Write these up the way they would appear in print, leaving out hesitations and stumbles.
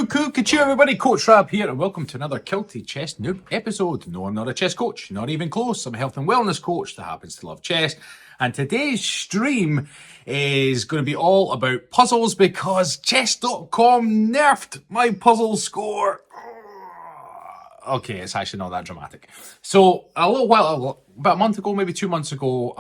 Cuckoo, everybody, Coach Rab here, and welcome to another Kilted Chess Noob episode. No, I'm not a chess coach, not even close. I'm a health and wellness coach that happens to love chess. And today's stream is going to be all about puzzles because chess.com nerfed my puzzle score. Okay, it's actually not that dramatic. So about a month ago, maybe 2 months ago,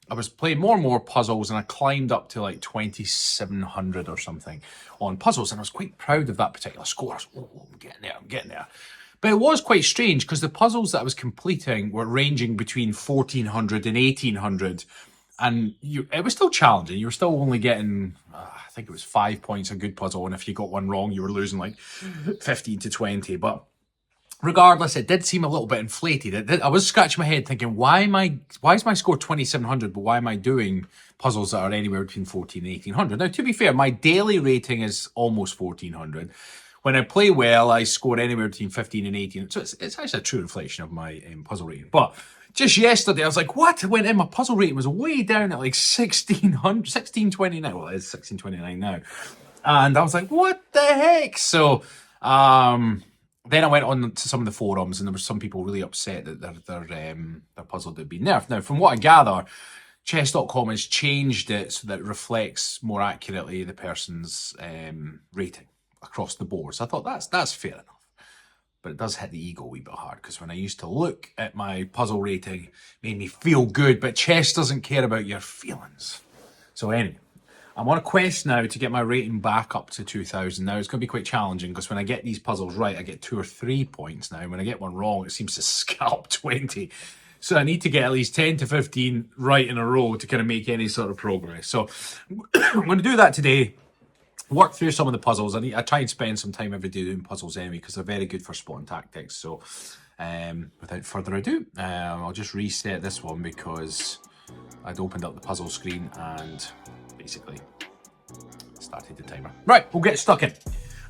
I was playing more and more puzzles, and I climbed up to like 2,700 or something on puzzles, and I was quite proud of that particular score. I was, I'm getting there. But it was quite strange because the puzzles that I was completing were ranging between 1,400 and 1,800, and it was still challenging. You were still only getting, I think it was 5 points a good puzzle, and if you got one wrong, you were losing like 15 to 20. But regardless, it did seem a little bit inflated. I was scratching my head thinking, why is my score 2,700, but why am I doing puzzles that are anywhere between 14 and 1,800? Now, to be fair, my daily rating is almost 1,400. When I play well, I score anywhere between 15 and 18. So it's actually a true reflection of my puzzle rating. But just yesterday, I was like, what? I went in, my puzzle rating was way down at like 1,629. Well, it is 1,629 now. And I was like, what the heck? So, then I went on to some of the forums, and there were some people really upset that their puzzle had been nerfed. Now, from what I gather, chess.com has changed it so that it reflects more accurately the person's rating across the board. So I thought that's fair enough. But it does hit the ego a wee bit hard, because when I used to look at my puzzle rating, it made me feel good, but chess doesn't care about your feelings. So anyway, I'm on a quest now to get my rating back up to 2,000. Now, it's going to be quite challenging because when I get these puzzles right, I get 2 or 3 points now. When I get one wrong, it seems to scalp 20. So I need to get at least 10 to 15 right in a row to kind of make any sort of progress. So I'm going to do that today, work through some of the puzzles. I try and spend some time every day doing puzzles anyway because they're very good for spotting tactics. So without further ado, I'll just reset this one because I'd opened up the puzzle screen and basically started the timer. Right, we'll get stuck in.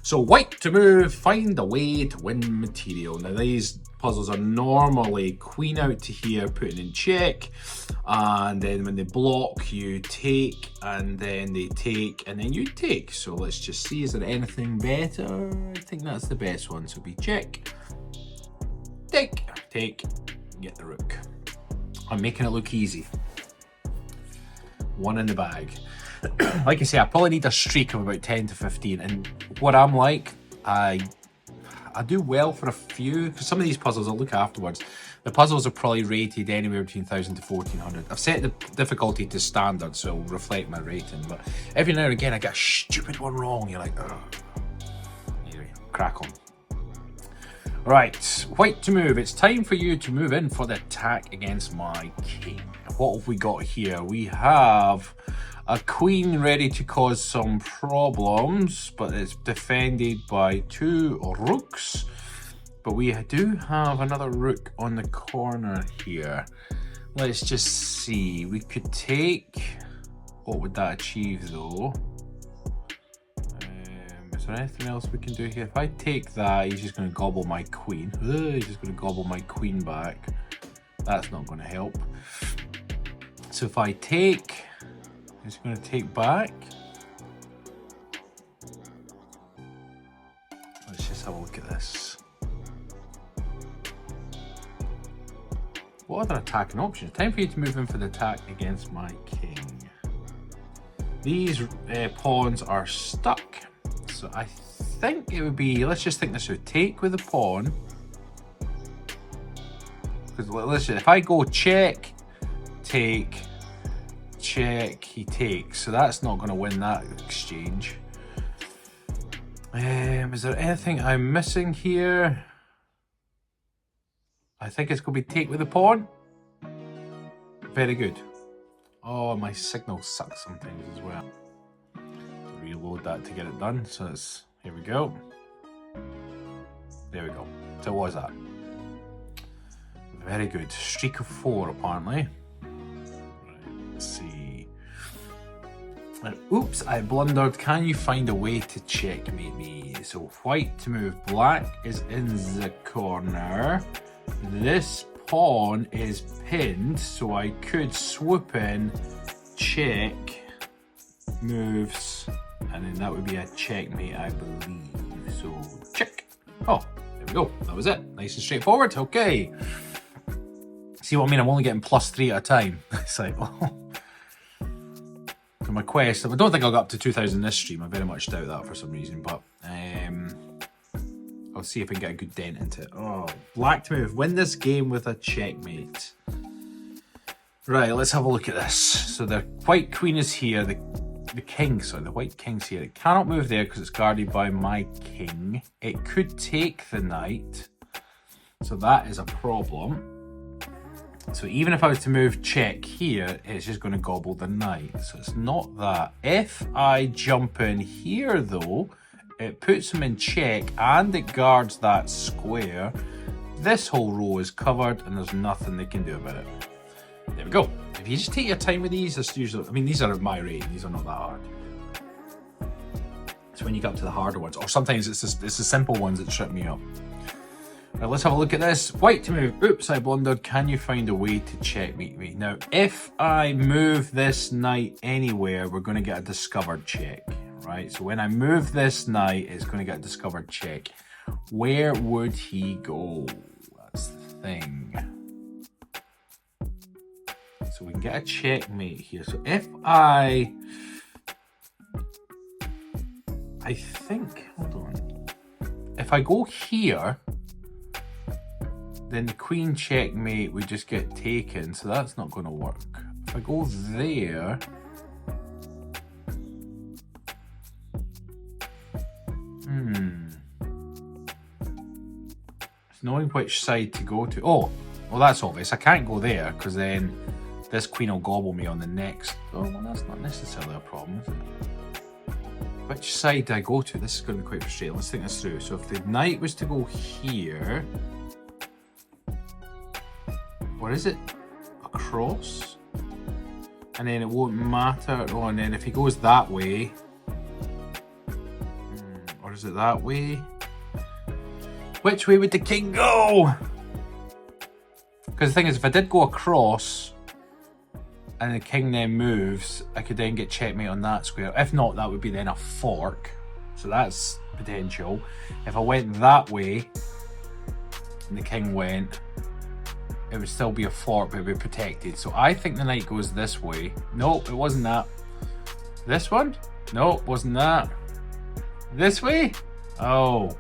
So white to move, find a way to win material. Now these puzzles are normally queen out to here, putting in check, and then when they block, you take, and then they take, and then you take. So let's just see, is there anything better? I think that's the best one. So be check, take, get the rook. I'm making it look easy. One in the bag. Like I say, I probably need a streak of about 10 to 15, and what I'm like, I do well for a few, because some of these puzzles I'll look afterwards. The puzzles are probably rated anywhere between 1,000 to 1,400. I've set the difficulty to standard, so it'll reflect my rating, but every now and again I get a stupid one wrong. You're like, ugh. Anyway, crack on. Right, white to move. It's time for you to move in for the attack against my king. What have we got here? We have a queen ready to cause some problems, but it's defended by 2 rooks. But we do have another rook on the corner here. Let's just see. We could take... What would that achieve though? Is there anything else we can do here? If I take that, he's just going to gobble my queen. He's just going to gobble my queen back. That's not going to help. So if I take... He's going to take back. Let's just have a look at this. What other attacking options? Time for you to move in for the attack against my king. These pawns are stuck. So I think it would be, let's just think this through. Take with the pawn. Because listen, if I go check, take, check, he takes. So that's not going to win that exchange. Is there anything I'm missing here? I think it's going to be take with the pawn. Very good. Oh, my signal sucks sometimes as well. Reload that to get it done. So it's, here we go. There we go. So what was that? Very good. Streak of 4 apparently. Right, let's see. And oops, I blundered. Can you find a way to checkmate me? So white to move. Black is in the corner. This pawn is pinned, so I could swoop in, check, moves, and then that would be a checkmate, I believe. So check. Oh, there we go. That was it. Nice and straightforward. Okay. See what I mean? I'm only getting +3 at a time. It's like, oh. For my quest, I don't think I'll go up to 2,000 this stream. I very much doubt that for some reason, but I'll see if I can get a good dent into it. Oh, black to move. Win this game with a checkmate. Right, let's have a look at this. So the white queen is here. The white king's here. It cannot move there because it's guarded by my king. It could take the knight. So that is a problem. So even if I was to move check here, it's just going to gobble the knight. So it's not that. If I jump in here though, it puts him in check and it guards that square. This whole row is covered and there's nothing they can do about it. There we go. If you just take your time with these, that's usually, I mean, these are at my rate. These are not that hard. It's when you get up to the harder ones, or sometimes it's the simple ones that trip me up. Right, let's have a look at this. White to move. Oops, I blundered. Can you find a way to checkmate me? Now, if I move this knight anywhere, we're going to get a discovered check, right? So when I move this knight, it's going to get a discovered check. Where would he go? That's the thing. So we can get a checkmate here. So if I think, hold on. If I go here, then the queen checkmate would just get taken, so that's not going to work. If I go there, it's knowing which side to go to. Oh, well that's obvious. I can't go there because then this queen will gobble me on the next. Oh, well that's not necessarily a problem, is it? Which side do I go to? This is going to be quite frustrating. Let's think this through. So if the knight was to go here, or is it across? And then it won't matter. Oh, and then if he goes that way, or is it that way? Which way would the king go? Because the thing is, if I did go across and the king then moves, I could then get checkmate on that square. If not, that would be then a fork. So that's potential. If I went that way and the king went, it would still be a fork, but it would be protected. So I think the knight goes this way. Nope, it wasn't that. This one? Nope, wasn't that. This way? Oh.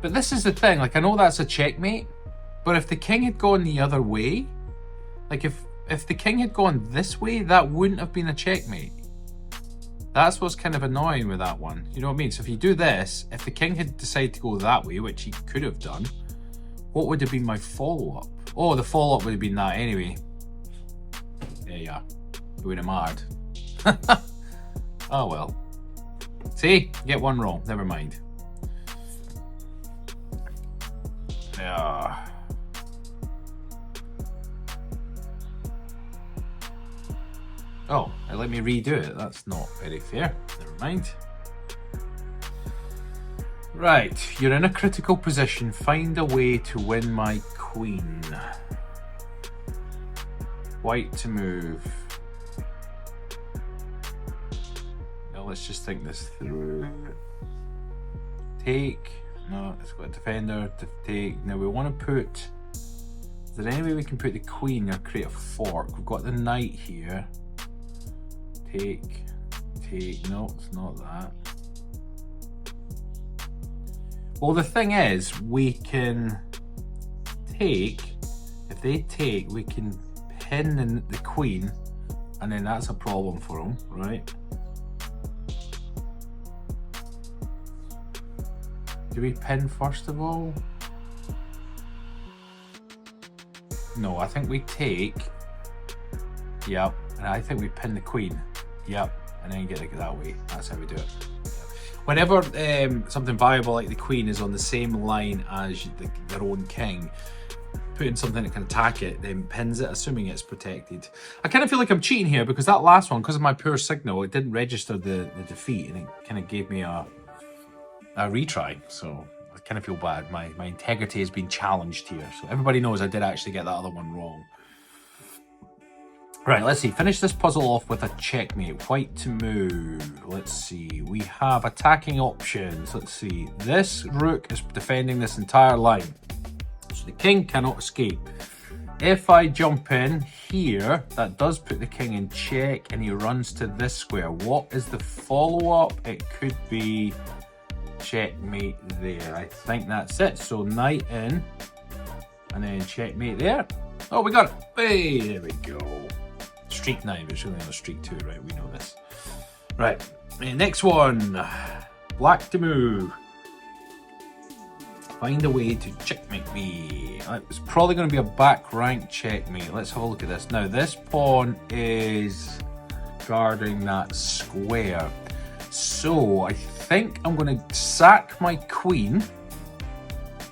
But this is the thing, like I know that's a checkmate, but if the king had gone the other way, like if the king had gone this way, that wouldn't have been a checkmate. That's what's kind of annoying with that one. You know what I mean? So if you do this, if the king had decided to go that way, which he could have done, what would have been my follow-up? Oh, the follow-up would have been that anyway. Yeah. It would have mattered. Oh well. See? Get one wrong. Never mind. Yeah. Oh, let me redo it. That's not very fair. Never mind. Right, you're in a critical position. Find a way to win my queen. White to move. Now let's just think this through. Take. No, it's got a defender to take. Now we want to put... Is there any way we can put the queen or create a fork? We've got the knight here. Take. No, it's not that. Well, the thing is, we can take, if they take, we can pin the queen, and then that's a problem for them, right? Do we pin first of all? No, I think we take, yep, and I think we pin the queen, yep, and then get it that way. That's how we do it. Whenever something viable like the queen is on the same line as their own king, putting something that can attack it, then pins it, assuming it's protected. I kind of feel like I'm cheating here because that last one, because of my poor signal, it didn't register the defeat, and it kind of gave me a retry. So I kind of feel bad. My integrity has been challenged here. So everybody knows I did actually get that other one wrong. Right, let's see. Finish this puzzle off with a checkmate. White to move. Let's see. We have attacking options. Let's see. This rook is defending this entire line. So the king cannot escape. If I jump in here, that does put the king in check and he runs to this square. What is the follow-up? It could be checkmate there. I think that's it. So knight in and then checkmate there. Oh, we got it. Hey, there we go. Streak 9, but it's really on a streak 2, right? We know this. Right, next one. Black to move. Find a way to checkmate me. It's probably going to be a back rank checkmate. Let's have a look at this. Now, this pawn is guarding that square. So, I think I'm going to sack my queen.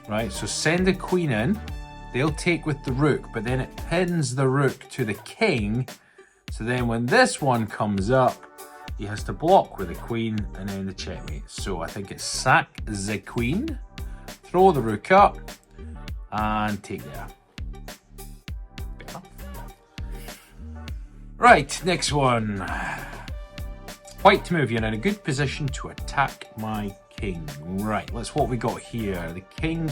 Right, so send the queen in. They'll take with the rook, but then it pins the rook to the king. So then when this one comes up, he has to block with the queen and then the checkmate. So I think it's sack the queen, throw the rook up, and take there. Right, next one. White to move. You're in a good position to attack my king. Right, let's what we got here. The king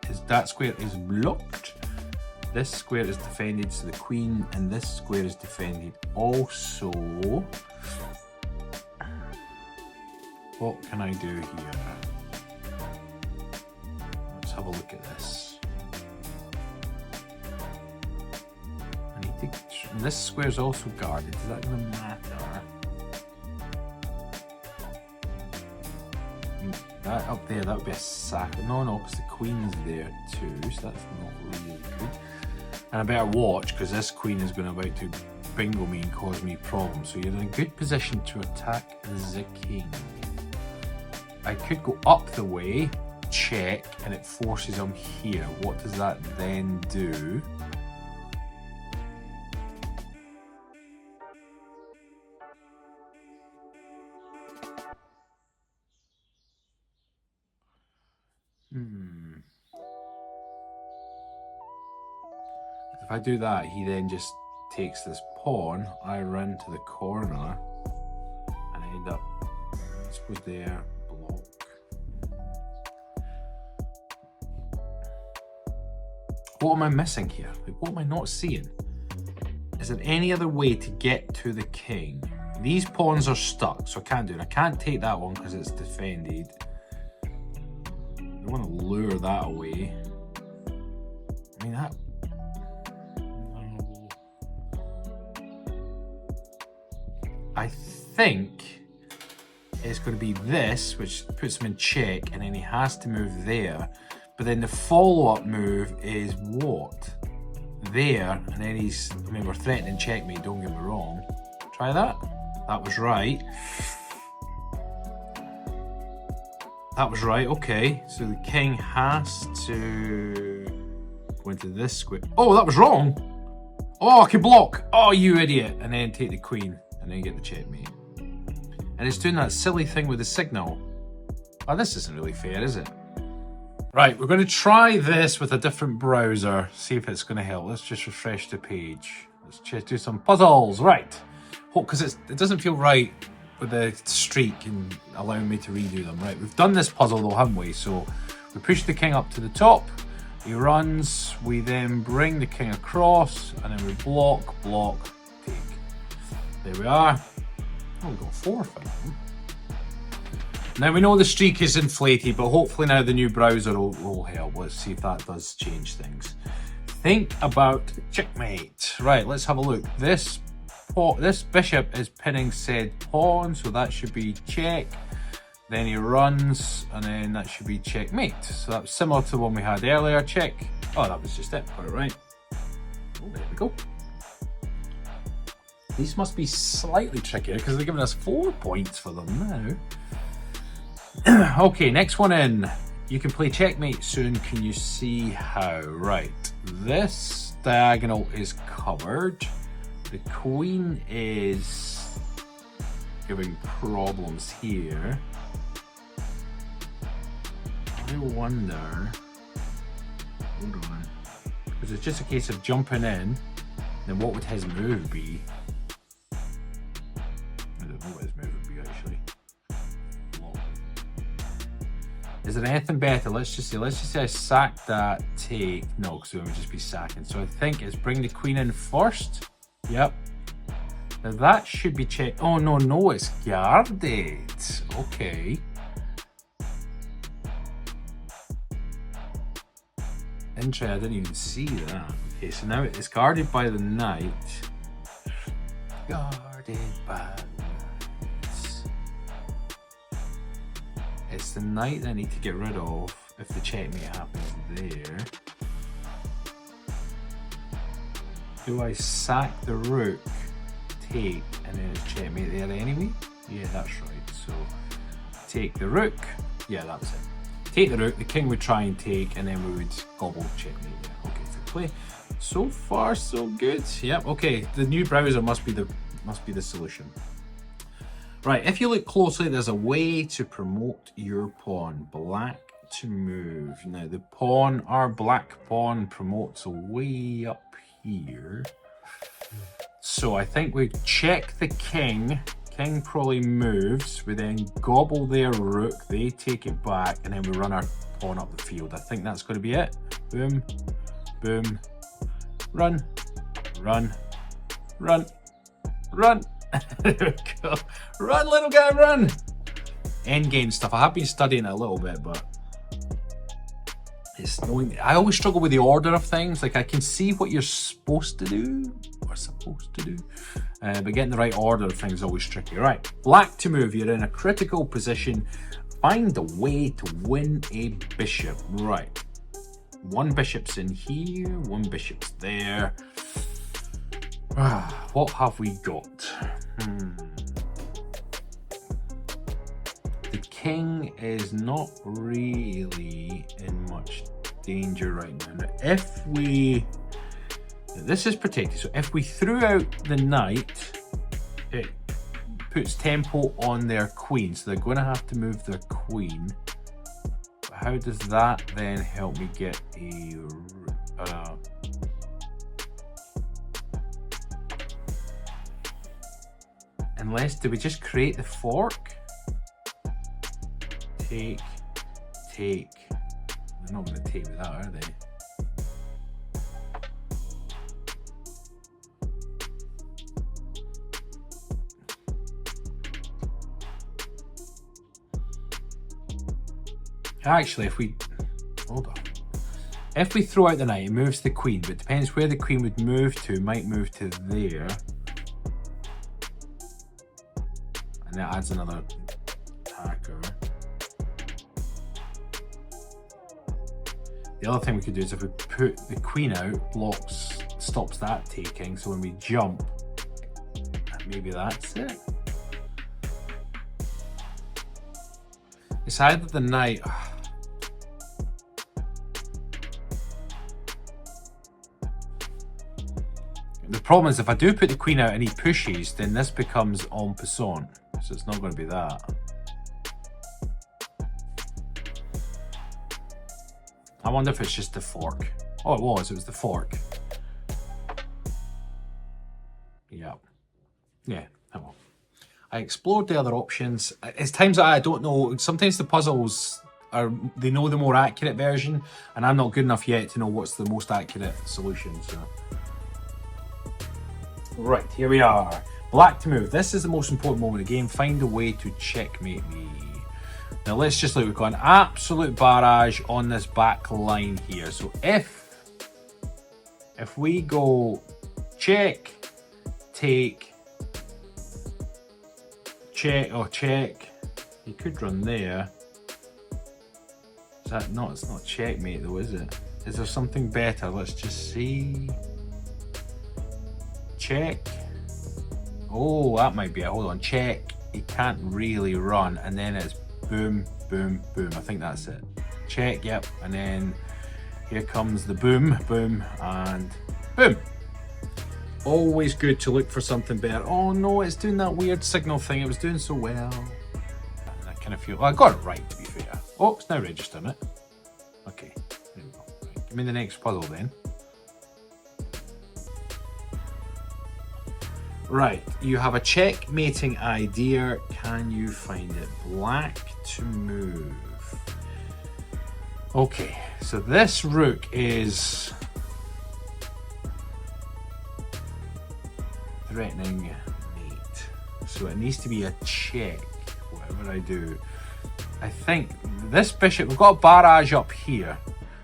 is that square is blocked. This square is defended, so the queen and this square is defended also. What can I do here? Let's have a look at this. I need to. This square is also guarded. Is that going to matter? That up there, that would be a sack. No, because the queen's there too, so that's not really good. And I better watch, because this queen is going about to bingo me and cause me problems. So you're in a good position to attack the king. I could go up the way, check, and it forces him here. What does that then do? If I do that, he then just takes this pawn, I run to the corner, and I end up, I suppose there, block. What am I missing here? Like, what am I not seeing? Is there any other way to get to the king? These pawns are stuck, so I can't do it. I can't take that one because it's defended. I want to lure that away. I mean, that... I think it's going to be this, which puts him in check, and then he has to move there. But then the follow-up move is what? There, and then he's, I mean, we're threatening checkmate, don't get me wrong. Try that. That was right. That was right, okay. So the king has to go into this square. Oh, that was wrong. Oh, I can block. Oh, you idiot. And then take the queen, and then get the checkmate. And it's doing that silly thing with the signal. Oh, this isn't really fair, is it? Right, we're going to try this with a different browser, see if it's going to help. Let's just refresh the page. Let's just do some puzzles. Right. Because it doesn't feel right with the streak and allowing me to redo them. Right, we've done this puzzle though, haven't we? So we push the king up to the top. He runs. We then bring the king across, and then we block, take. There we are. Oh, we got 4 finally. Now we know the streak is inflated, but hopefully now the new browser will help. Let's see if that does change things. Think about checkmate. Right, let's have a look. This bishop is pinning said pawn, so that should be check. Then he runs, and then that should be checkmate. So that's similar to the one we had earlier. Check. Oh, that was just it. Got it right. Oh, there we go. These must be slightly trickier because they're giving us 4 points for them now. Okay, next one in. You can play checkmate soon. Can you see how? Right. This diagonal is covered. The queen is giving problems here. I wonder. Hold on. Because it's just a case of jumping in Then what would his move be? I don't know what his move would be actually. Is there anything better? Let's just say I sack that, take. No, because it would just be sacking. So I think it's bring the queen in first. Yep. Now that should be checked. Oh no, it's guarded. Okay. Interesting, I didn't even see that. Okay, so now it's guarded by the knight. Guarded by the knight. It's the knight that I need to get rid of if the checkmate happens there. Do I sack the rook, take, and then it's checkmate there anyway? Yeah, that's right. So take the rook. Yeah, that's it. Take the rook, the king would try and take, and then we would gobble checkmate there. Okay, fair play. So far, so good. Yep. Okay, the new browser must be the solution. Right, if you look closely, there's a way to promote your pawn. Black to move. Now the pawn, our black pawn promotes way up here. So I think we check the king. King probably moves. We then gobble their rook. They take it back, and then we run our pawn up the field. I think that's going to be it. Boom, boom, run, run, run, run. There we go. Run, little guy, run! Endgame stuff. I have been studying it a little bit, but it's knowing. I always struggle with the order of things. Like I can see what you're supposed to do, but getting the right order of things is always tricky. Right, black to move. You're in a critical position. Find a way to win a bishop. Right, one bishop's in here, one bishop's there. What have we got? The king is not really in much danger right now. Now, if we... This is protected, so if we threw out the knight, it puts tempo on their queen, so they're going to have to move their queen. But how does that then help me get a... Unless, do we just create the fork? Take. They're not going to take with that, are they? Actually, if we... Hold on. If we throw out the knight, it moves the queen, but it depends where the queen would move to. It might move to there. And that adds another attacker. The other thing we could do is if we put the queen out, blocks, stops that taking. So when we jump, maybe that's it. It's either the knight. The problem is if I do put the queen out and he pushes, then this becomes en passant. So it's not going to be that. I wonder if it's just the fork. Oh, it was the fork. Yeah. Yeah, oh well. I explored the other options. It's times that I don't know. Sometimes the puzzles they know the more accurate version, and I'm not good enough yet to know what's the most accurate solution. So. Right, here we are. Black to move. This is the most important moment of the game. Find a way to checkmate me. Now let's just look. We've got an absolute barrage on this back line here. So if we go check, take, check, or check, you could run there. Is that not? It's not checkmate though, is it? Is there something better? Let's just see. Check. Oh, that might be it. Hold on. Check. He can't really run, and then it's boom, boom, boom. I think that's it. Check. Yep. And then here comes the boom, boom, and boom. Always good to look for something better. Oh no, it's doing that weird signal thing. It was doing so well. And I kind of feel. Well, I got it right, to be fair. Oh, it's now registering it. Okay. There we go. Right. Give me the next puzzle then. Right, you have a checkmating idea. Can you find it? Black to move. Okay, so this rook is threatening mate. So it needs to be a check, whatever I do. I think this bishop, we've got a barrage up here.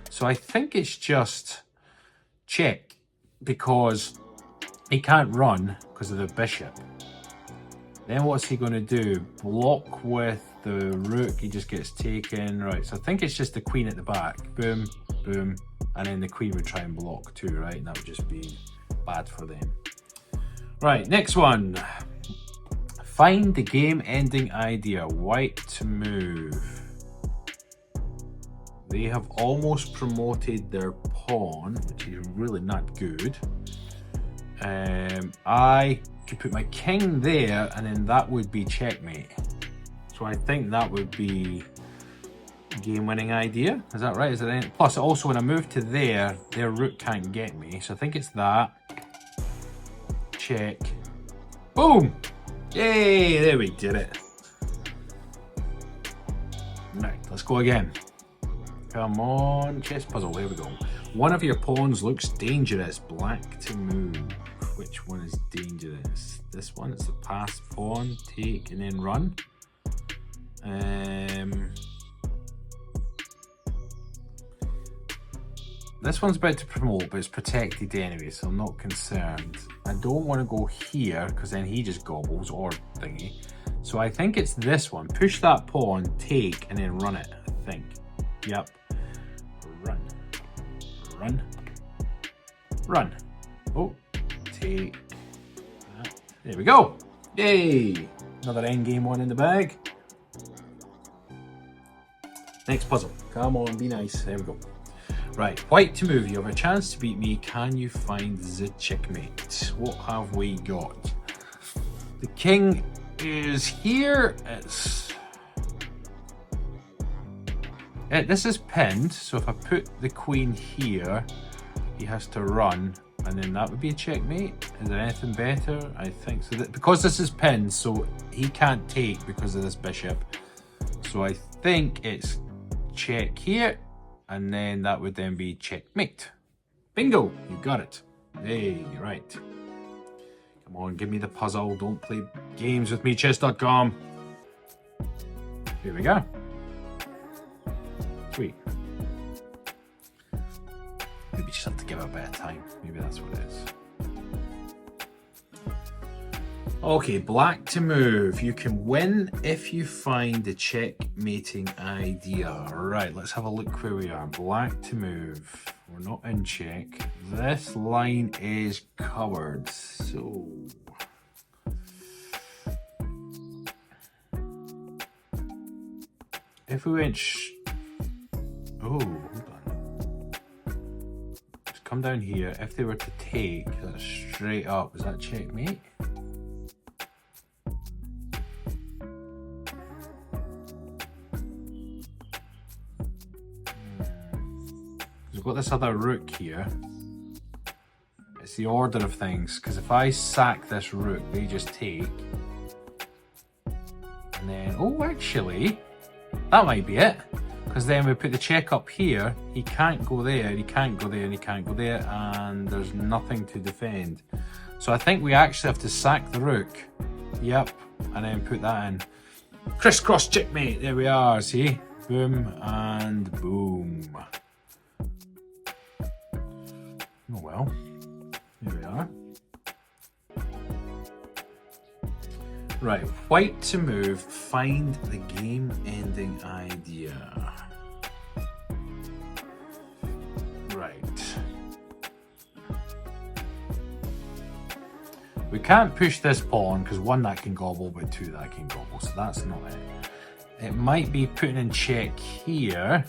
So I think it's just check because he can't run because of the bishop. Then what's he going to do? Block with the rook, he just gets taken. Right, so I think it's just the queen at the back. Boom, boom, and then the queen would try and block too, right? And that would just be bad for them. Right, next one. Find the game-ending idea. White to move. They have almost promoted their pawn, which is really not good. I could put my king there, and then that would be checkmate. So I think that would be game-winning idea. Is that right? Is there any? Plus, also when I move to there, their rook can't get me. So I think it's that. Check. Boom! Yay! There we did it. Right, let's go again. Come on, chess puzzle. There we go. One of your pawns looks dangerous. Black to move. Which one is dangerous? This one, it's the pass pawn, take, and then run. This one's about to promote, but it's protected anyway, so I'm not concerned. I don't want to go here, because then he just gobbles, or thingy. So I think it's this one. Push that pawn, take, and then run it, I think. Yep. Run. Run. Run. Oh. Take that. There we go. Yay! Another endgame one in the bag. Next puzzle. Come on, be nice. There we go. Right, white to move. You have a chance to beat me. Can you find the checkmate? What have we got? The king is here. This is pinned, so if I put the queen here, he has to run, and then that would be a checkmate. Is there anything better? I think so. Because this is pinned, so he can't take because of this bishop. So I think it's check here, and then that would then be checkmate. Bingo! You got it. Hey, right. Come on, give me the puzzle. Don't play games with me, chess.com. Here we go. Sweet. Maybe just have to give it a bit of time. Maybe that's what it is. Okay, black to move. You can win if you find the checkmating idea. Right, let's have a look where we are. Black to move. We're not in check. This line is covered, so... if we went oh, hold on. Just come down here. If they were to take that straight up, is that checkmate? We've got this other rook here. It's the order of things, because if I sack this rook, they just take. And then, oh, actually, that might be it. Because then we put the check up here, he can't go there, he can't go there, and he can't go there, and there's nothing to defend. So I think we actually have to sack the rook. Yep, and then put that in. Crisscross checkmate, there we are, see? Boom, and boom. Oh well, here we are. Right, white to move, find the game-ending idea. Right. We can't push this pawn because one, that can gobble, but two, that can gobble, so that's not it. It might be putting in check here.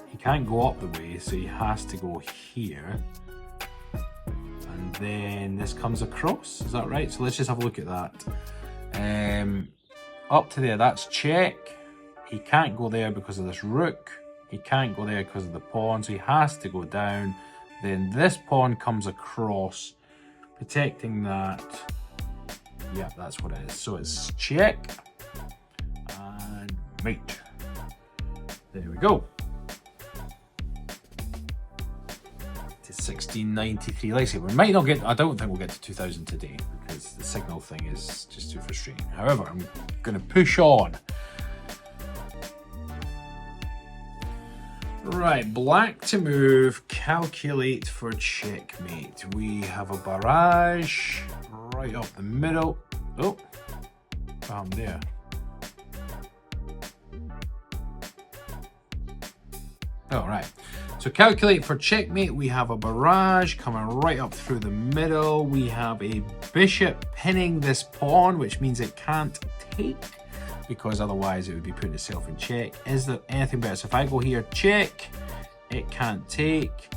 He can't go up the way, so he has to go here. And then this comes across, is that right? So let's just have a look at that. Up to there, that's check. He can't go there because of this rook. He can't go there because of the pawn, so he has to go down. Then this pawn comes across, protecting that. Yeah, that's what it is. So it's check and mate. There we go. To 1693. Like I say, we might not get, I don't think we'll get to 2000 today because the signal thing is just too frustrating. However, I'm going to push on. Right, black to move, calculate for checkmate. We have a barrage right up the middle. Oh, I'm there. All right, so calculate for checkmate. We have a barrage coming right up through the middle. We have a bishop pinning this pawn, which means it can't take, because otherwise it would be putting itself in check. Is there anything better? So if I go here, check, it can't take.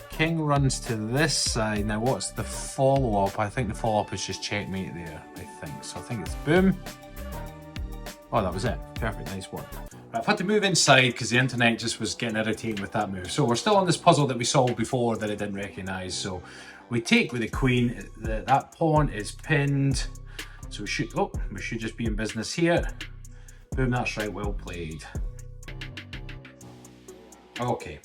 King runs to this side. Now what's the follow-up? I think the follow-up is just checkmate there, I think. So I think it's boom. Oh, that was it. Perfect, nice work. Right, I've had to move inside because the internet just was getting irritating with that move. So we're still on this puzzle that we solved before that I didn't recognise. So we take with the queen, that pawn is pinned. So we should just be in business here. Boom, that's right, well played. Okay,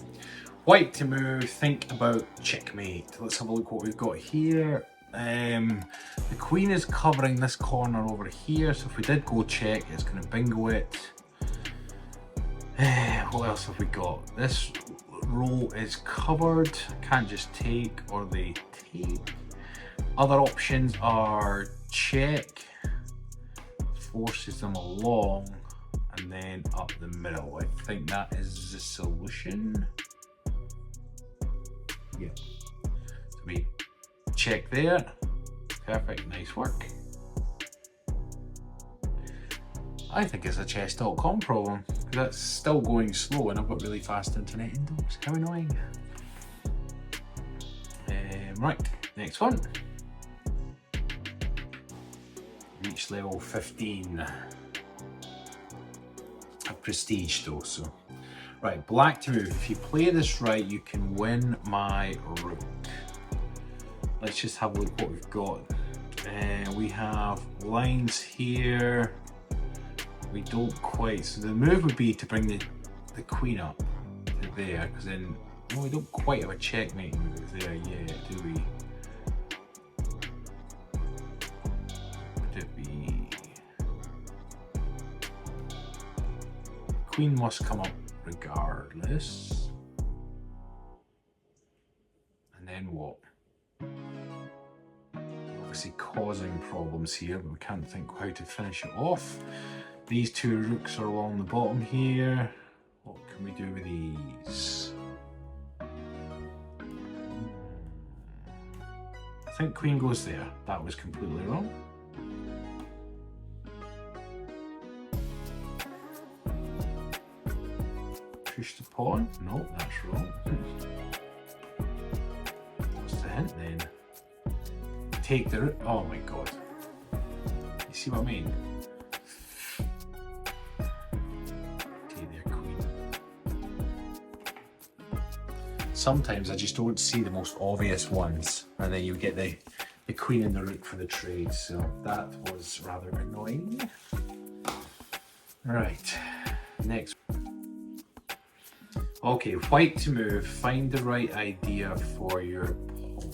white to move, think about checkmate. Let's have a look what we've got here. The queen is covering this corner over here, so if we did go check, it's going to bingo it. What else have we got? This row is covered, can't just take, or they take. Other options are check, forces them along, and then up the middle. I think that is the solution. Yeah. So we check there. Perfect, nice work. I think it's a chess.com problem, because that's still going slow and I've got really fast internet indoors. How annoying. Right, next one. Reach level 15. A prestige though, so. Right, black to move. If you play this right, you can win my rook. Let's just have a look what we've got. We have lines here. We don't quite, so the move would be to bring the queen up to there, because then, no, we don't quite have a checkmate move there yet, do we? Would it be? Queen must come up regardless. And then what? Obviously causing problems here, but we can't think how to finish it off. These two rooks are along the bottom here. What can we do with these? I think queen goes there. That was completely wrong. Push the pawn? No, that's wrong. What's the hint then? Take the rook. Oh my god. You see what I mean? Sometimes I just don't see the most obvious ones, and then you get the queen and the rook for the trade, so that was rather annoying. Right, next. Okay, white to move, find the right idea for your pawn.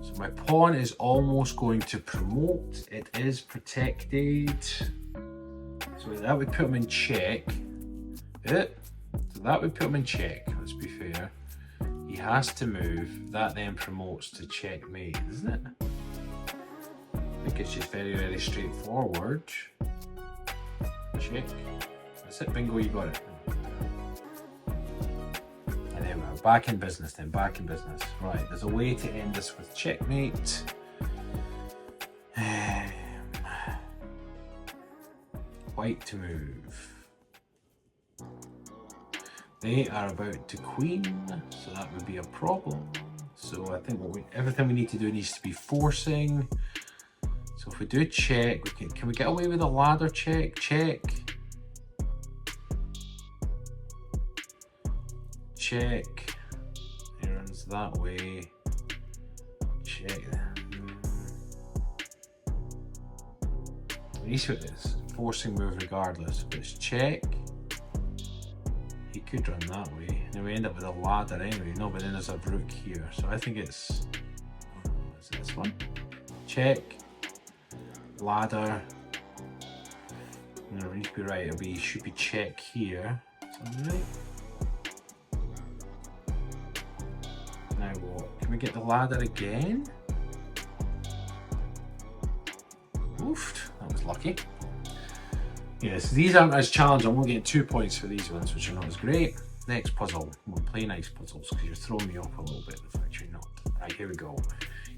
So my pawn is almost going to promote, it is protected, so that would put him in check. So that would put him in check, let's be fair. He has to move, that then promotes to checkmate, isn't it? I think it's just very, very straightforward. Check. That's it, bingo, you got it. And then we're back in business then, back in business. Right, there's a way to end this with checkmate. White to move. They are about to queen, so that would be a problem. So I think everything we need to do needs to be forcing. So if we do check, can we get away with a ladder check? Check. Check. He runs that way. check. At least it is. Forcing move regardless. But it's check. He could run that way. And then we end up with a ladder anyway. No, but then there's a rook here. So I think it's... is it this one? Check. Ladder. No, we need to be right. Should be check here. Something right? Now what? Can we get the ladder again? Oof, that was lucky. Yes, these aren't as challenging. I'm only getting 2 points for these ones, which are not as great. Next puzzle. We'll play nice puzzles because you're throwing me off a little bit. The fact you're not. Right, here we go.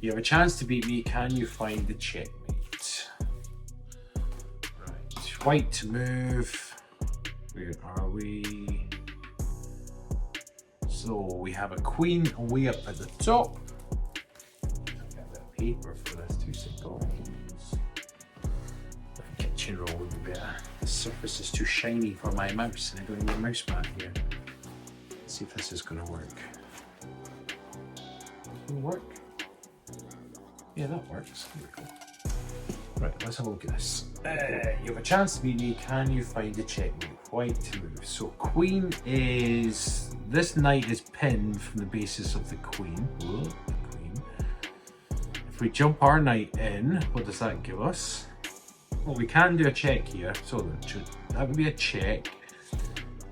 You have a chance to beat me. Can you find the checkmate? Right, white to move. Where are we? So we have a queen way up at the top. Get a bit of paper for this 2 seconds. Kitchen roll would be better. The surface is too shiny for my mouse and I don't need a mouse mat here. Let's see if this is going to work. Will it work? Yeah, that works. There we go. Right, let's have a look at this. You have a chance to beat me. Can you find the checkmate? White to move. So queen is... this knight is pinned from the basis of the queen. Whoa, the queen. If we jump our knight in, what does that give us? Well, we can do a check here. So that would be a check.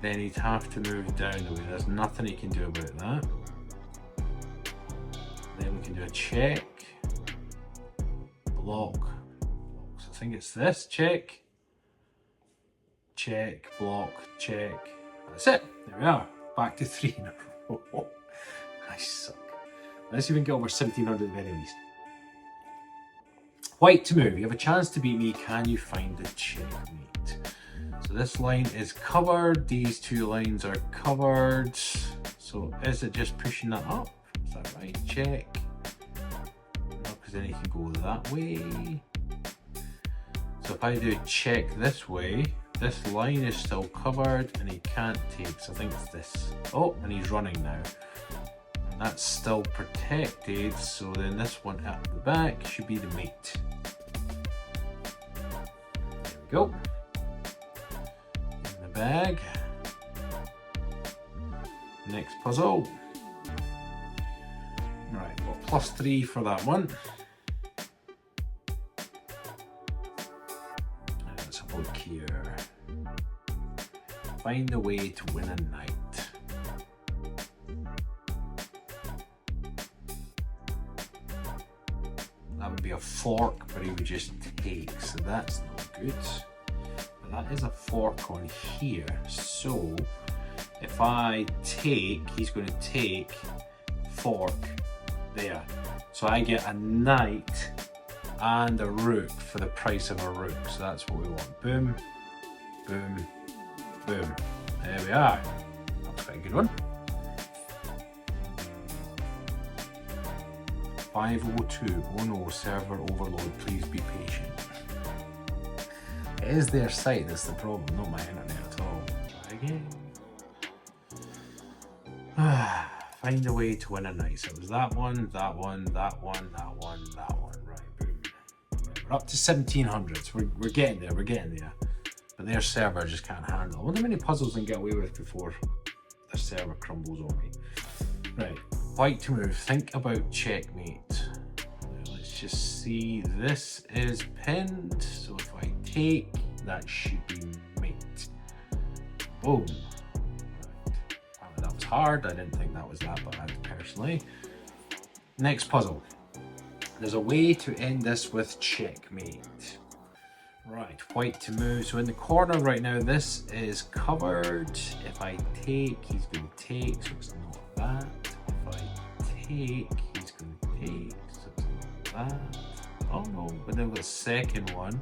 Then he'd have to move down the way. There's nothing he can do about that. Then we can do a check. Block. So I think it's this. Check. Check. Block. Check. That's it. There we are. Back to 3 in a row. I suck. Let's even get over 1,700 of enemies. White to move. You have a chance to beat me. Can you find the checkmate? So this line is covered. These 2 lines are covered. So is it just pushing that up? Is that right? Check. No, because then you can go that way. So if I do check this way, this line is still covered and he can't take. So I think it's this. Oh, and he's running now. And that's still protected. So then this one at the back should be the mate. There we go. In the bag. Next puzzle. Right, well, +3 for that one. Let's have a look here. Find a way to win a night. That would be a fork, but he would just take, so that's not good. But that is a fork on here, so if I take, he's going to take fork there. So I get a knight and a rook for the price of a rook, so that's what we want. Boom, boom, boom. There we are. That's quite a good one. 502. Oh no, server overload. Please be patient. It is their site that's the problem, not my internet at all. Try again. Find a way to win a night. So it was that one, that one, that one, that one, that one. Right, boom. Right, we're up to 1,700. So we're getting there. We're getting there. But their server just can't handle. I wonder how many puzzles they can get away with before their server crumbles on me. Right, white to move. Think about checkmate. Let's just see. This is pinned. So if I take, that should be mate. Boom. Right. That was hard. I didn't think that was that bad personally. Next puzzle. There's a way to end this with checkmate. Right, white to move. So in the corner right now, this is covered. If I take, he's going to take, so it's not that. If I take, he's going to take, so it's not that. Oh no, but then the second one.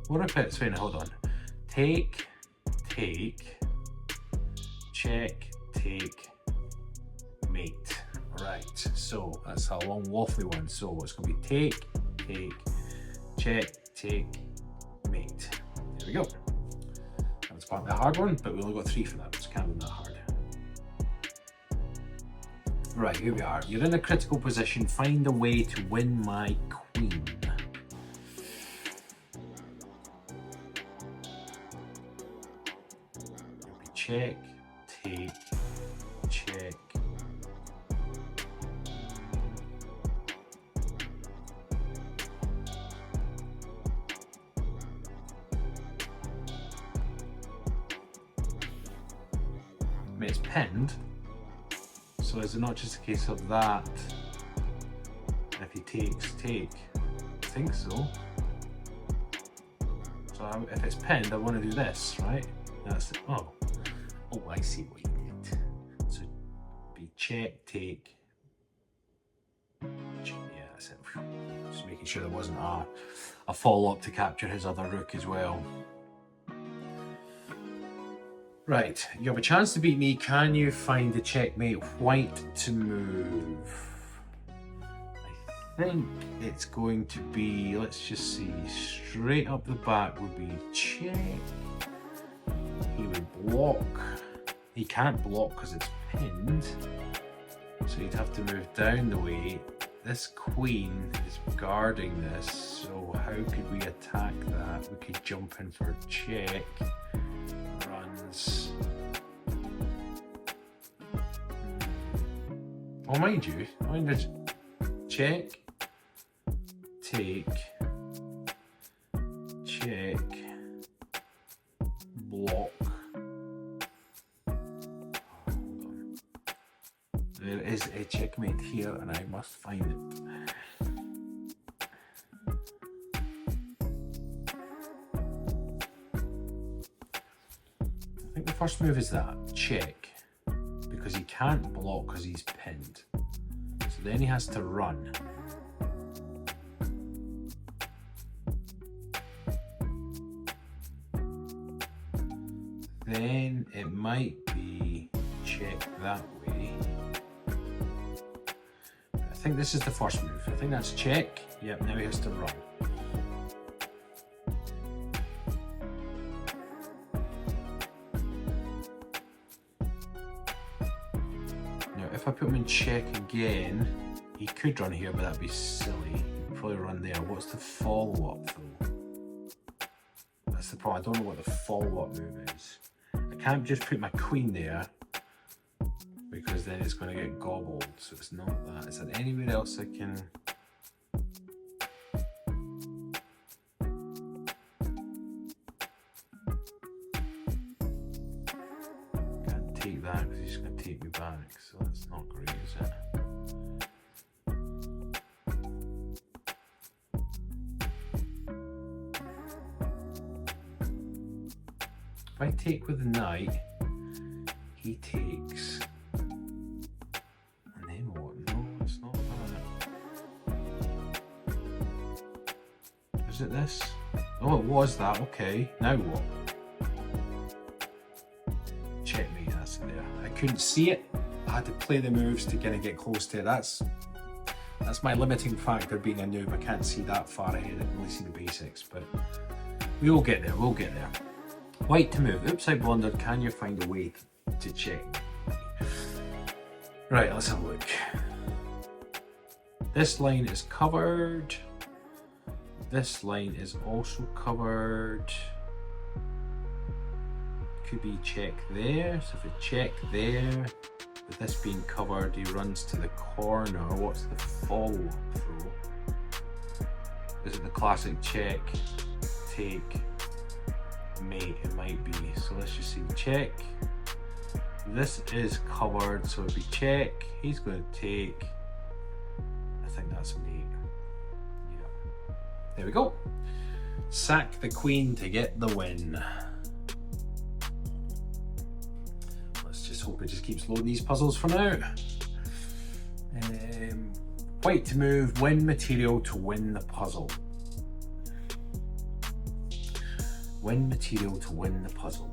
What if it's, wait, hold on. Take, take, check, take, mate. Right, so that's a long waffly one. So it's going to be take, take, check, take, mate. There we go. That's part of the hard one, but we only got 3 for that, so it can't be that hard. Right, here we are. You're in a critical position. Find a way to win my queen. It'll be check, take, check. I mean, it's pinned. So is it not just a case of that? If he takes, take? I think so. So if it's pinned, I want to do this, right? That's it. Oh, I see what you did. So be check, take. Yeah, that's it. Just making sure there wasn't a follow-up to capture his other rook as well. Right, you have a chance to beat me. Can you find the checkmate white to move? I think it's going to be, let's just see, straight up the back would be check. He would block. He can't block because it's pinned. So he'd have to move down the way. This queen is guarding this, so how could we attack that? We could jump in for check. Runs. Oh, mind you, check, take, check, block. Hold on. There is a checkmate here and I must find it. I think the first move is that, check, because he can't block because he's pinned. So then he has to run. Then it might be check that way. I think this is the first move. I think that's check. Yep, now he has to run. If I put him in check again, he could run here, but that'd be silly. He'd probably run there. What's the follow-up though? That's the problem. I don't know what the follow-up move is. I can't just put my queen there because then it's going to get gobbled. So it's not that. Is there anywhere else I can? Can't take that because he's going to take me back. So that's not great, is it? If I take with the knight, he takes. And then what? No, it's not that. Is it this? Oh, it was that. Okay. Now what? Checkmate, that's it there. I couldn't see it. I had to play the moves to kind of get close to it. That's my limiting factor being a noob. I can't see that far ahead. I can only see the basics, but we will get there. We'll get there. White to move. Oops, I blundered. Can you find a way to check? Right, let's have a look. This line is covered. This line is also covered. Could be check there. So if it check there, with this being covered, he runs to the corner. What's the follow-up throw? Is it the classic check, take, mate? It might be. So let's just see. Check. This is covered, so it'd be check. He's going to take. I think that's mate. Yeah. There we go. Sack the queen to get the win. Let's just hope it just keeps loading these puzzles for now. White to move, win material to win the puzzle. Win material to win the puzzle.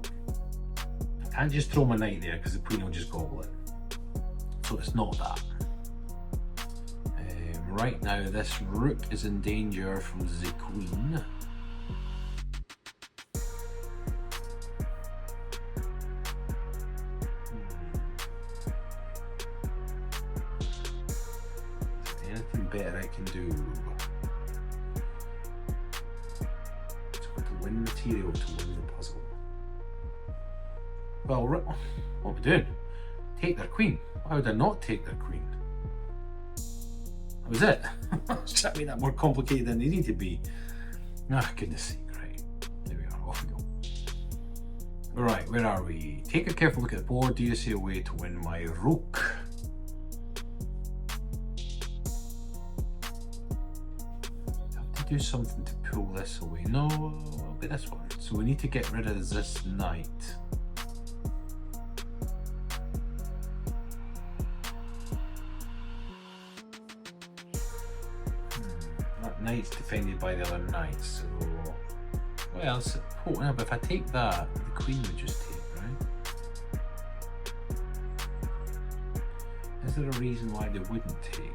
I can't just throw my knight there because the queen will just gobble it. So it's not that. Right now this rook is in danger from the queen. better I can do. So to win material to win the puzzle. Well, what are we doing? Take their queen. Why would I not take their queen? That was it. I was trying to make that more complicated than it needed to be. Ah, goodness sake, right. There we are, off we go. Alright, where are we? Take a careful look at the board. Do you see a way to win my rook? Do something to pull this away. No, it'll be this one. So we need to get rid of this knight. That knight's defended by the other knight, so well, it's important. But if I take that, the queen would just take, right? Is there a reason why they wouldn't take?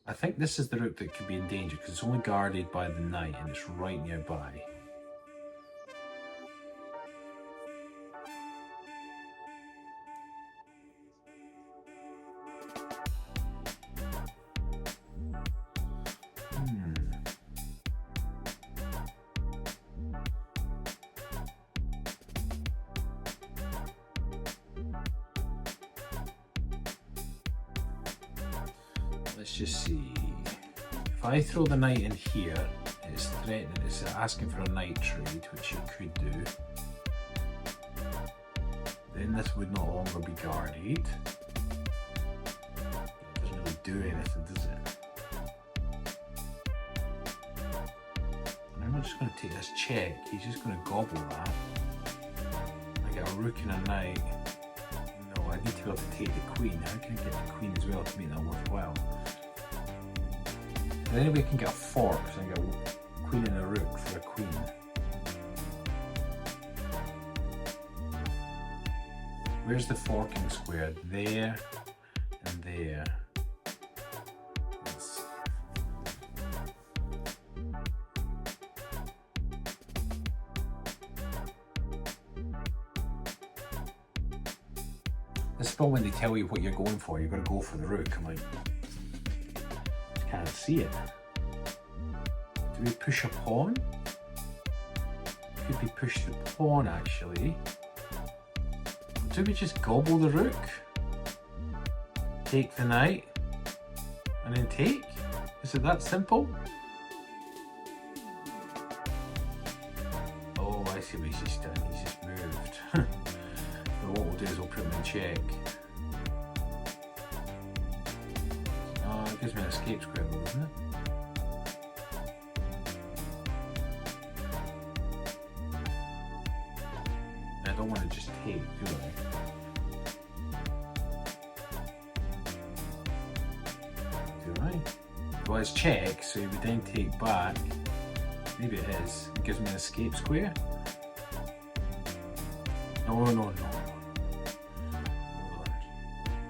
I think this is the rook that could be in danger because it's only guarded by the knight and it's right nearby. Let's just see. If I throw the knight in here, it's threatening, it's asking for a knight trade, which it could do. Then this would no longer be guarded. It doesn't really do anything, does it? And I'm not just going to take this check, he's just going to gobble that. I get a rook and a knight. No, I need to be able to take the queen. How can I get the queen as well to make that worthwhile? And then we can get a fork, so I can get a queen and a rook for a queen. Where's the forking square? There and there. This is when they tell you what you're going for, you're going to go for the rook. I'm like, can't see it. Do we push a pawn? Could we push the pawn actually? Or do we just gobble the rook? Take the knight? And then take? Is it that simple? Oh, I see what he's just done. He's just moved. But what we'll do is we'll put him in check. It gives me an escape square though, doesn't it? I don't want to just take, do I? Do I? Well, it's check, so we then take back. Maybe it is. It gives me an escape square. No, no, no. Hold on.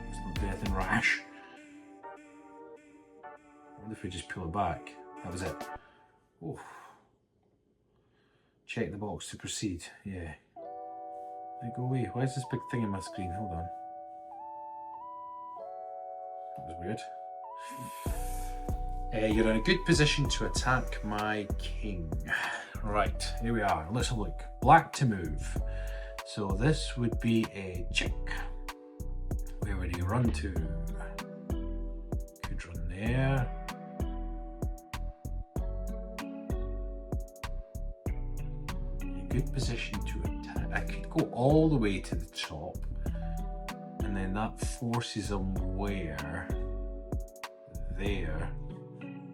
Let's not do anything rash. What if we just pull it back? That was it. Oh. Check the box to proceed. Yeah. Let it go away. Why is this big thing in my screen? Hold on. That was weird. You're in a good position to attack my king. Right, here we are. Let's have a look. Black to move. So this would be a check. Where would he run to? Could run there. Good position to attack. I could go all the way to the top and then that forces them where? There.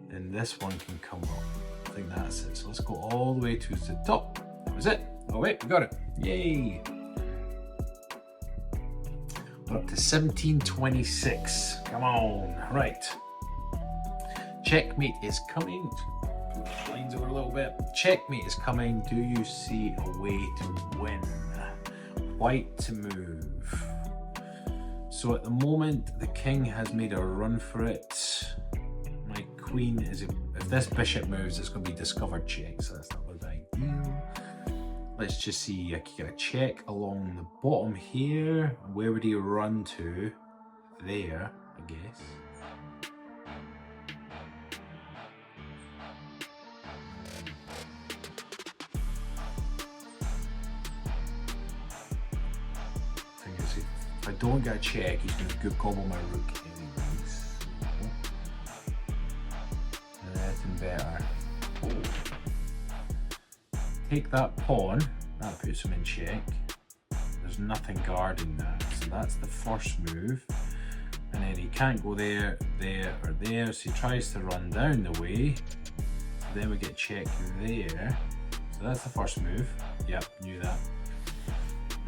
Then this one can come up. I think that's it. So let's go all the way to the top. That was it. Oh wait, we got it. Yay. We're up to 1726. Come on. Right. Checkmate is coming. Lines over a little bit. Checkmate is coming. Do you see a way to win? White to move. So at the moment, the king has made a run for it. My queen is, if this bishop moves, it's going to be discovered check, so that's not really ideal. Let's just see, I can get a check along the bottom here. Where would he run to? There, I guess. Thing is, if I don't get a check, he's going to good gobble my rook anyways. Nothing better. Take that pawn, that puts him in check. There's nothing guarding that, so that's the first move. And then he can't go there, there, or there, so he tries to run down the way. So then we get check there. So that's the first move. Yep, knew that.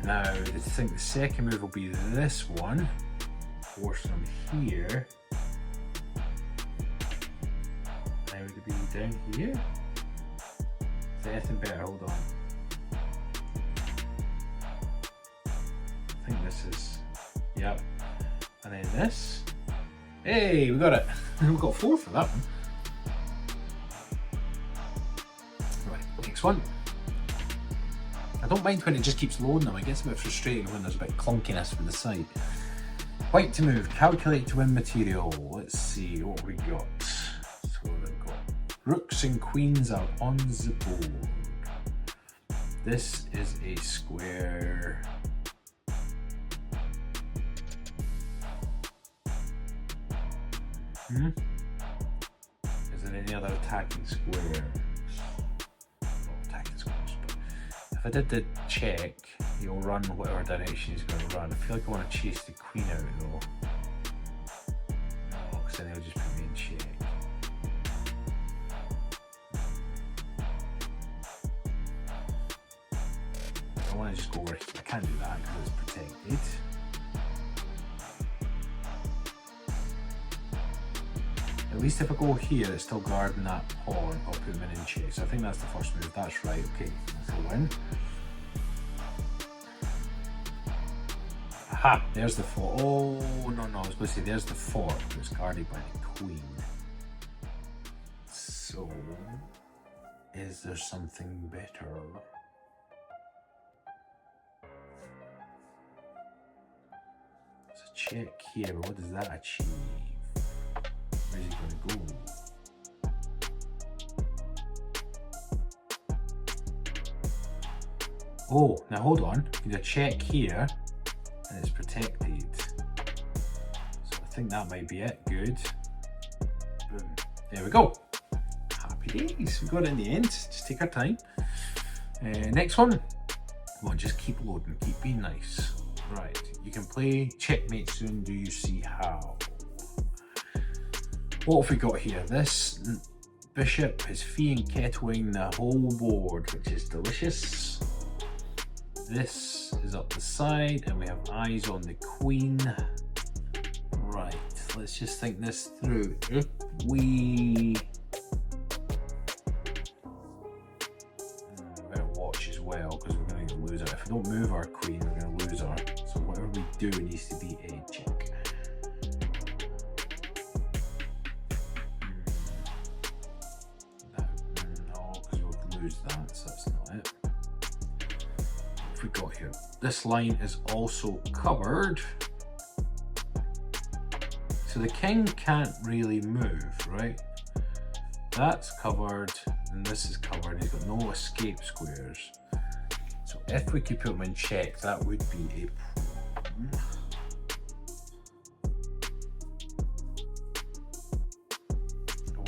Now, I think the second move will be this one. Force from here. Now would it be down here? Is there anything better? Hold on. I think this is, yep. And then this. Hey, we got it. We got 4 for that one. Right, next one. I don't mind when it just keeps loading them. It gets a bit frustrating when there's a bit of clunkiness from the site. White to move, calculate to win material. Let's see what we got. So we've got rooks and queens are on the board. This is a square. Is there any other attacking squares? Not attacking squares, but if I did the check, he'll run whatever direction he's going to run. I feel like I want to chase the queen out though. No, because then he'll just put me in check. I want to just go over here. I can't do that because it's protected. At least if I go here, it's still guarding that pawn. I'll put him in check. So I think that's the first move. That's right. Okay, that's a win. Aha, there's the fort. Oh, no, I was going to say there's the fort. It's guarded by the queen. So, is there something better? There's a check here, but what does that achieve? Where's he going to go? Oh, now hold on. There's a check here, and it's protected. So I think that might be it. Good. Boom. There we go. Happy days. We got it in the end. Just take our time. Next one. Come on, just keep loading. Keep being nice. Right. You can play checkmate soon. Do you see how? What have we got here? This bishop is fee and kettling the whole board, which is delicious. This is up the side, and we have eyes on the queen. Right, let's just think this through. If we better watch as well, because we're going to lose her. If we don't move our queen, we're going to lose her. So whatever we do needs to be a check. That, so that's not it. What have we got here? This line is also covered, so the king can't really move, right? That's covered, and this is covered. He's got no escape squares. So if we could put him in check, that would be a problem.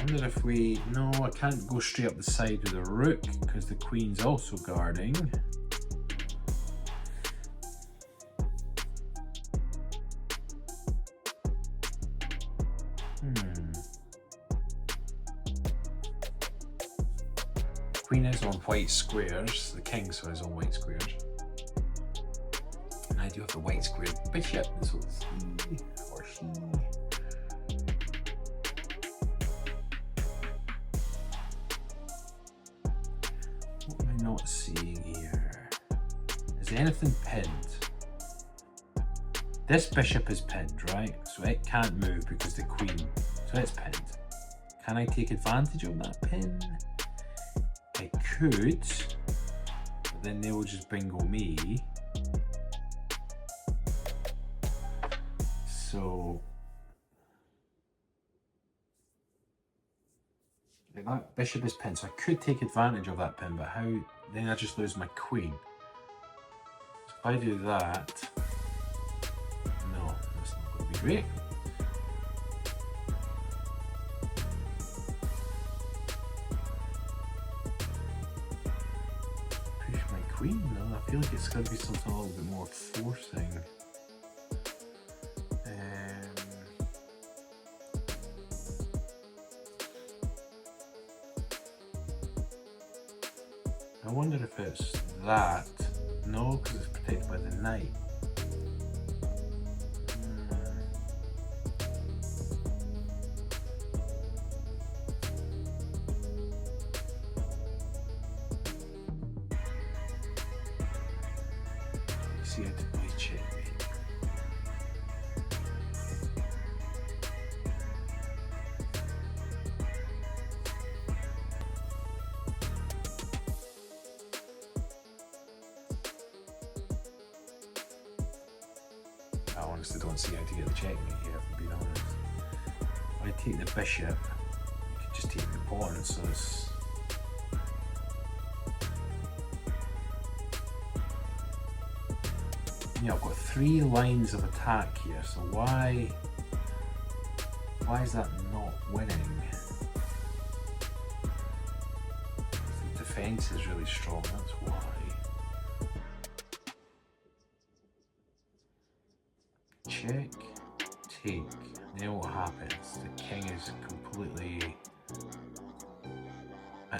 I wonder if we, no, I can't go straight up the side with the rook because the queen's also guarding. Queen is on white squares, the king's on his own white squares. And I do have the white square bishop, so it's he or she. Not seeing here. Is anything pinned? This bishop is pinned, right? So it can't move because the queen, so it's pinned. Can I take advantage of that pin? I could, But then they will just bingo me. So that bishop is pinned, so I could take advantage of that pin, but how? Then I just lose my queen. So if I do that, no, that's not going to be great. Push my queen? No, I feel like it's going to be something a little bit more forcing. I wonder if it's that. No, because it's protected by the knight. See how to play checkmate. I honestly don't see how to get the checkmate here, if I'm being honest. If I take the bishop, you could just take the pawn, so it's... Yeah, I've got 3 lines of attack here, so why is that not winning? The defense is really strong, that's why. Check, take. Then what happens? The king is completely...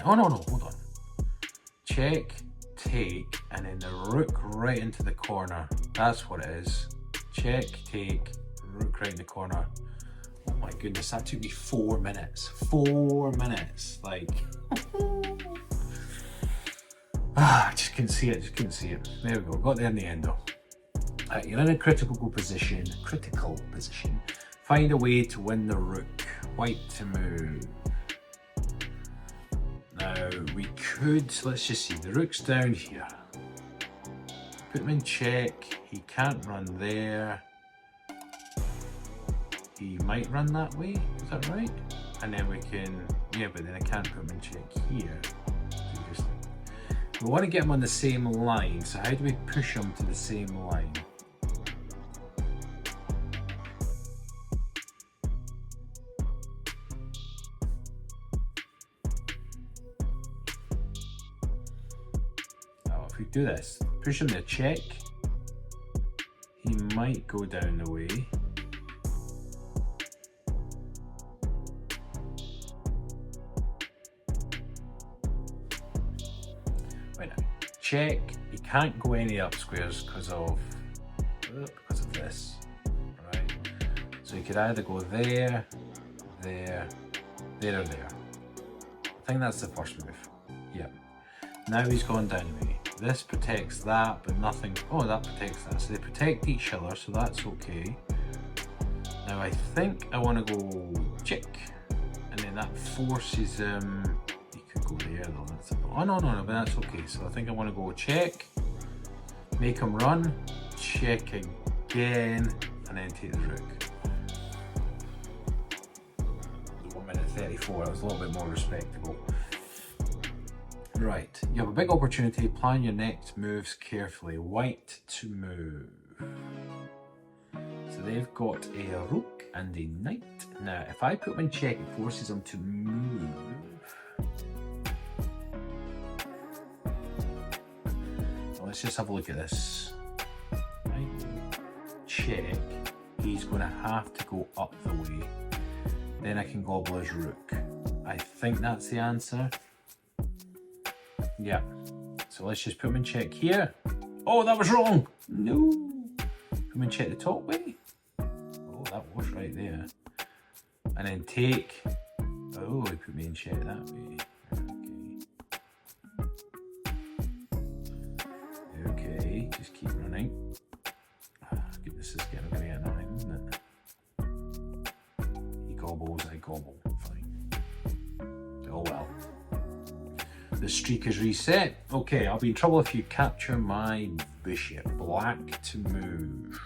Oh no, hold on. Check, take, and then the rook right into the corner. That's what it is. Check, take, rook right in the corner. Oh my goodness, that took me 4 minutes. 4 minutes, like... I just couldn't see it, There we go, got there in the end though. You're in a critical position. Find a way to win the rook. White to move. Now we could, let's just see, the rook's down here. Put him in check. He can't run there. He might run that way, is that right? And then we can, yeah, but then I can't put him in check here. So we want to get him on the same line, so how do we push him to the same line? If we do this, push him to check, he might go down the way. Wait now, check, he can't go any up squares because of this, right? So he could either go there, there, there or there. I think that's the first move, yeah. Now he's gone down the way. This protects that, but nothing. Oh, that protects that. So they protect each other, so that's okay. Now I think I want to go check, and then that forces him. He could go there though. That's oh no, but that's okay. So I think I want to go check, make him run, check again, and then take the rook. 1 minute 34. That was a little bit more respectable. Right, you have a big opportunity. Plan your next moves carefully. White to move. So they've got a rook and a knight. Now, if I put them in check, it forces them to move. Well, let's just have a look at this. Right, check. He's going to have to go up the way. Then I can gobble his rook. I think that's the answer. Yeah, so let's just put him in check here. Oh, that was wrong. No. Put him in check the top way. Oh, that was right there. And then take. Oh, he put me in check that way. Okay, just keep running. Goodness, this is getting very annoying, isn't it? He gobbles, I gobble. Fine. Oh well. The streak is reset. Okay, I'll be in trouble if you capture my bishop. Black to move.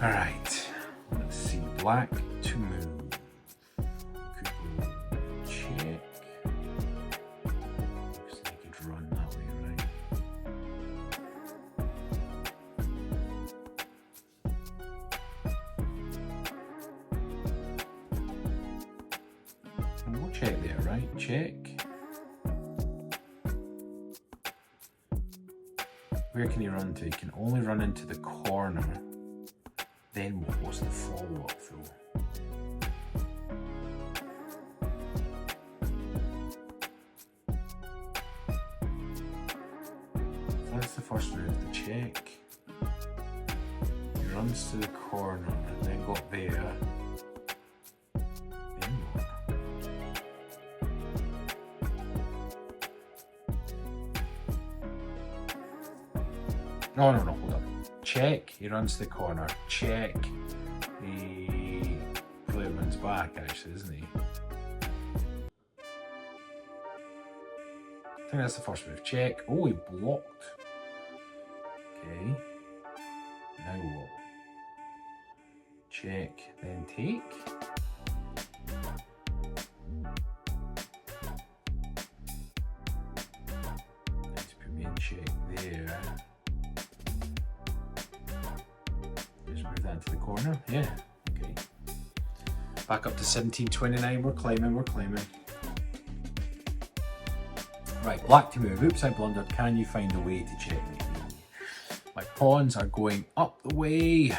All right, let's see. Black to move. Could go check. Looks like he could run that way, right? And we'll check there, right? Check. Where can he run to? He can only run into the corner. Then what's the follow-up though? That's the first move, the check. He runs to the corner and then got there. Then what? No, hold on. Check, he runs to the corner. Check. He probably runs back actually, isn't he? I think that's the first move. Check. Oh, he blocked. Okay. Now what? Check, then take. Let's put me in check there. Just move that into the corner. Yeah, okay. Back up to 1729. We're climbing. Right, black to move. Oops, I blundered. Can you find a way to check me? My pawns are going up the way,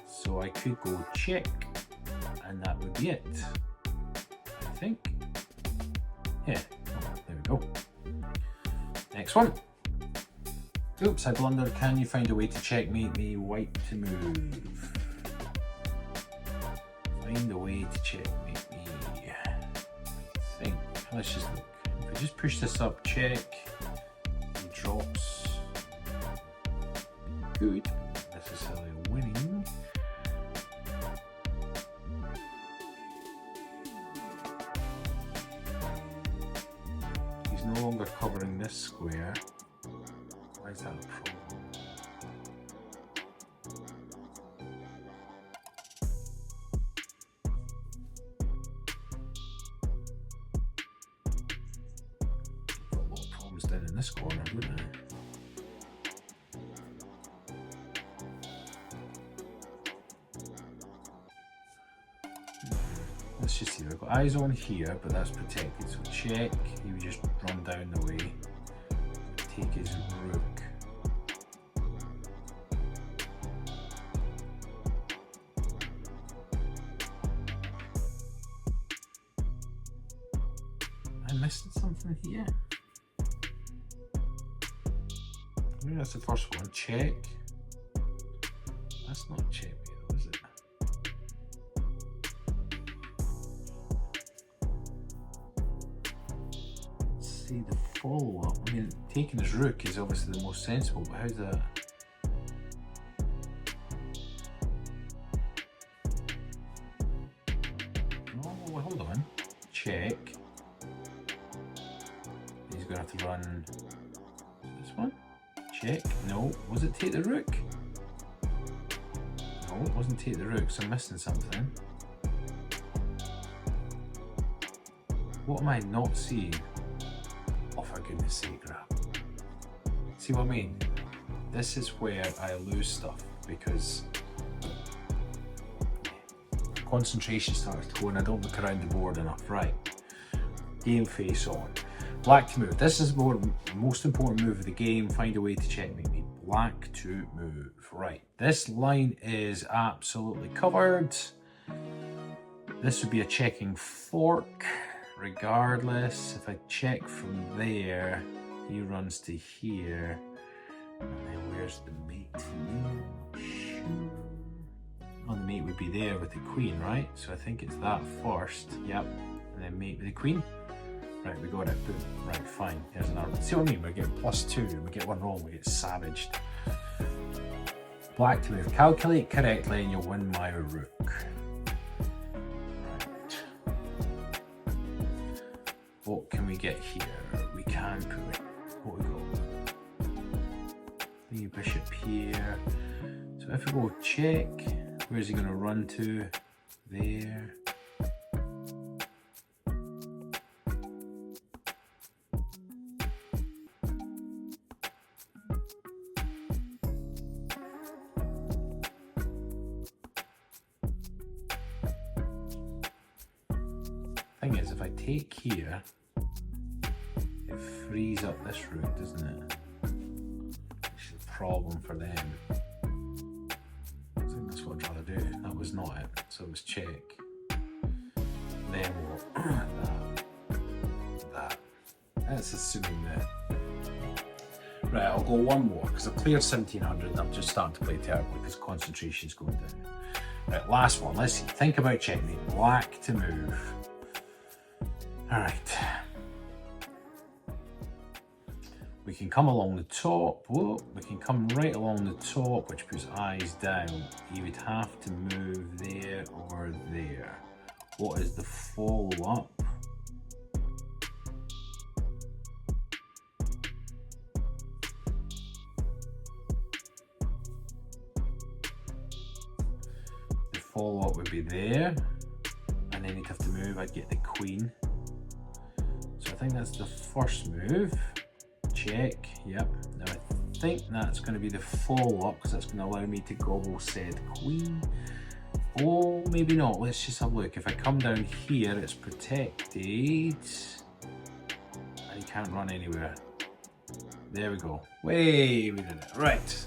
so I could go check, and that would be it. I think. Yeah, there we go. Next one. Oops, I blundered. Can you find a way to checkmate me? White to move. Find a way to checkmate me. I think. Let's just look. If we just push this up, check. He drops. Good. Not necessarily winning. He's no longer covering this square. Why is that a problem? Got a lot of problems down in this corner, wouldn't I? Let's just see, we've got eyes on here, but that's protected, so check. He would just run down the way, take his rook. I'm missing something here. I think that's the first one, check. That's not check though, is it? See the follow-up. I mean, taking his rook is obviously the most sensible, but how's that? Oh, well, hold on. Check. He's gonna have to run this one. Check. No. Was it take the rook? No, it wasn't take the rook, so I'm missing something. What am I not seeing? Oh, for goodness sake, Rab. See what I mean? This is where I lose stuff because concentration starts to go and I don't look around the board enough. Right. Game face on. Black to move. This is the most important move of the game. Find a way to checkmate me. Black to move. Right. This line is absolutely covered. This would be a checking fork. Regardless, if I check from there, he runs to here. And then where's the mate? Oh, the mate would be there with the queen, right? So I think it's that first. Yep. And then mate with the queen. Right, we got it. Boom. Right, fine. Here's another one. See what I mean? We get +2. We get one wrong, we get savaged. Black to move. Calculate correctly and you'll win my rook. What can we we get here? We can put what we got. The bishop here. So if we go check, where's he going to run to? There. Thing is, if I take here, it frees up this route, doesn't it? Which is a problem for them. I think that's what I'd rather do. That was not it, so it was check. Then what? that. That's assuming that. Right, I'll go one more because I've cleared 1700 and I'm just starting to play terribly because concentration's going down. Right, last one. Let's see. Think about checkmate. Black to move. Alright, we can come along the top, whoa, we can come right along the top, which puts eyes down. You would have to move there or there. What is the follow-up? The follow-up would be there, and then you'd have to move, I'd get the queen. I think that's the first move. Check, yep. Now I think that's going to be the follow-up because that's going to allow me to gobble said queen. Oh, maybe not. Let's just have a look. If I come down here, it's protected. And he can't run anywhere. There we go. Way, we did it. Right.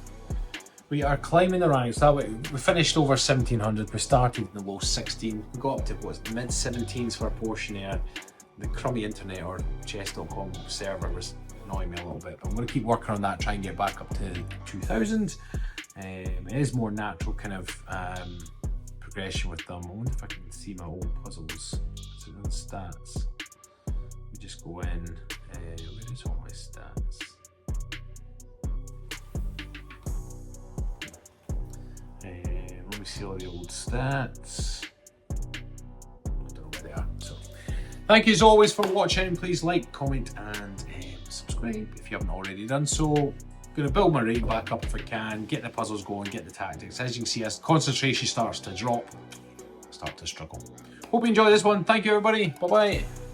We are climbing the ranks. That way, we finished over 1700. We started in the low 16. We got up to what's the mid 17s for a portion there. The crummy internet or chess.com server was annoying me a little bit. I'm going to keep working on that, try and get back up to 2000. It is more natural kind of progression with them. I wonder if I can see my old puzzles. So in stats, we just go in. Where is all my stats? Let me see all the old stats. Thank you as always for watching. Please like, comment and subscribe if you haven't already done so. I'm going to build my raid back up if I can, get the puzzles going, get the tactics. As you can see, as concentration starts to drop, I start to struggle. Hope you enjoy this one. Thank you everybody. Bye bye.